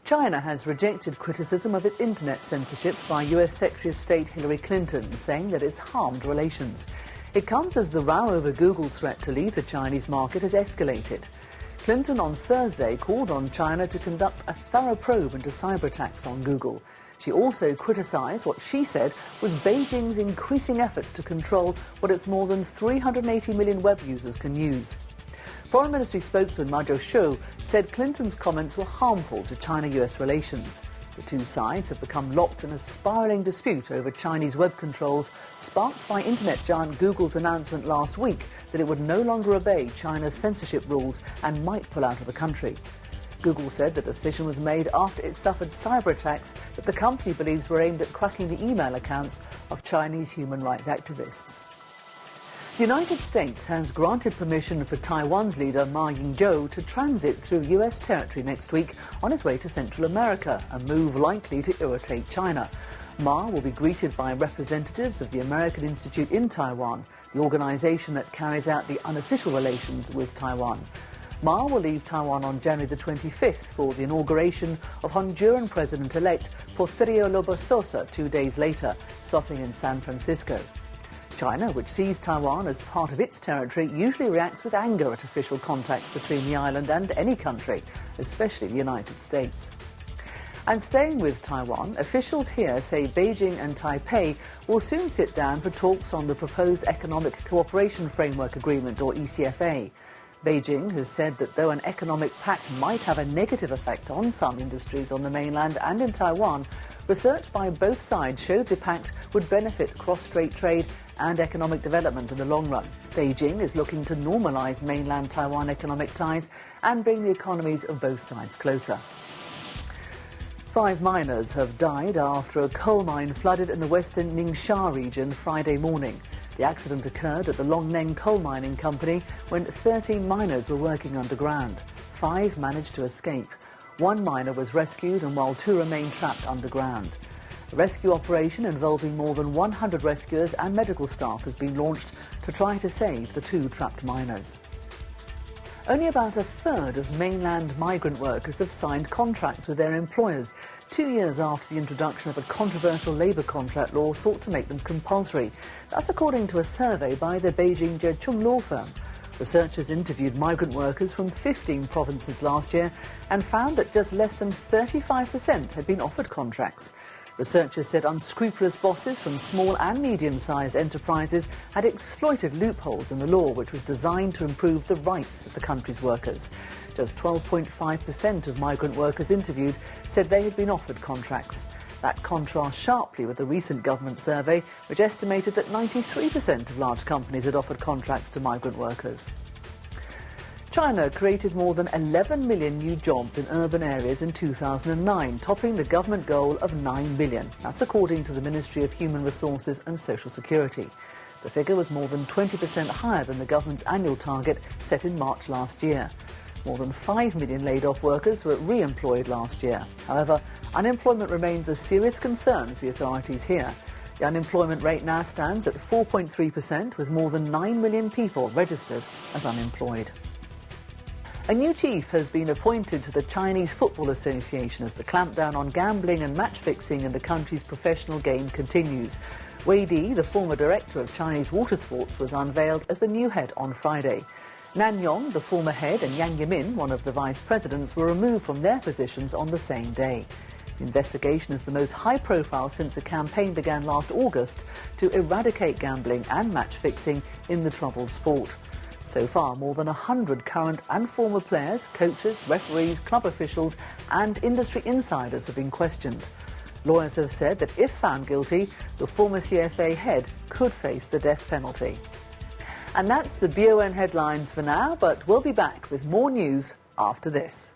China has rejected criticism of its internet censorship by US Secretary of State Hillary Clinton, saying that it's harmed relations. It comes as the row over Google's threat to leave the Chinese market has escalated. Clinton on Thursday called on China to conduct a thorough probe into cyber attacks on Google. She also criticised what she said was Beijing's increasing efforts to control what its more than 380 million web users can use. Foreign Ministry spokesman Ma Jiu said Clinton's comments were harmful to China-US relations. The two sides have become locked in a spiralling dispute over Chinese web controls, sparked by internet giant Google's announcement last week that it would no longer obey China's censorship rules and might pull out of the country. Google said the decision was made after it suffered cyber attacks that the company believes were aimed at cracking the email accounts of Chinese human rights activists. The United States has granted permission for Taiwan's leader Ma Ying-jeou to transit through US territory next week on his way to Central America, a move likely to irritate China. Ma will be greeted by representatives of the American Institute in Taiwan, the organization that carries out the unofficial relations with Taiwan. Ma will leave Taiwan on January the 25th for the inauguration of Honduran President-elect Porfirio Lobo Sosa 2 days later, stopping in San Francisco. China, which sees Taiwan as part of its territory, usually reacts with anger at official contacts between the island and any country, especially the United States. And staying with Taiwan, officials here say Beijing and Taipei will soon sit down for talks on the proposed Economic Cooperation Framework Agreement, or ECFA. Beijing has said that though an economic pact might have a negative effect on some industries on the mainland and in Taiwan, research by both sides showed the pact would benefit cross-strait trade and economic development in the long run. Beijing is looking to normalise mainland Taiwan economic ties and bring the economies of both sides closer. 5 miners have died after a coal mine flooded in the western Ningxia region Friday morning. The accident occurred at the Longneng coal mining company when 13 miners were working underground. 5 managed to escape. 1 miner was rescued, and while 2 remain trapped underground. A rescue operation involving more than 100 rescuers and medical staff has been launched to try to save the 2 trapped miners. Only about a third of mainland migrant workers have signed contracts with their employers, 2 years after the introduction of a controversial labour contract law sought to make them compulsory. That's according to a survey by the Beijing Zhechung law firm. Researchers interviewed migrant workers from 15 provinces last year and found that just less than 35% had been offered contracts. Researchers said unscrupulous bosses from small and medium-sized enterprises had exploited loopholes in the law, which was designed to improve the rights of the country's workers. Just 12.5% of migrant workers interviewed said they had been offered contracts. That contrasts sharply with the recent government survey, which estimated that 93% of large companies had offered contracts to migrant workers. China created more than 11 million new jobs in urban areas in 2009, topping the government goal of 9 million. That's according to the Ministry of Human Resources and Social Security. The figure was more than 20% higher than the government's annual target set in March last year. More than 5 million laid-off workers were re-employed last year. However, unemployment remains a serious concern for the authorities here. The unemployment rate now stands at 4.3%, with more than 9 million people registered as unemployed. A new chief has been appointed to the Chinese Football Association as the clampdown on gambling and match-fixing in the country's professional game continues. Wei Di, the former director of Chinese water sports, was unveiled as the new head on Friday. Nan Yong, the former head, and Yang Yimin, one of the vice presidents, were removed from their positions on the same day. The investigation is the most high-profile since a campaign began last August to eradicate gambling and match-fixing in the troubled sport. So far, more than 100 current and former players, coaches, referees, club officials and industry insiders have been questioned. Lawyers have said that if found guilty, the former CFA head could face the death penalty. And that's the BON headlines for now, but we'll be back with more news after this.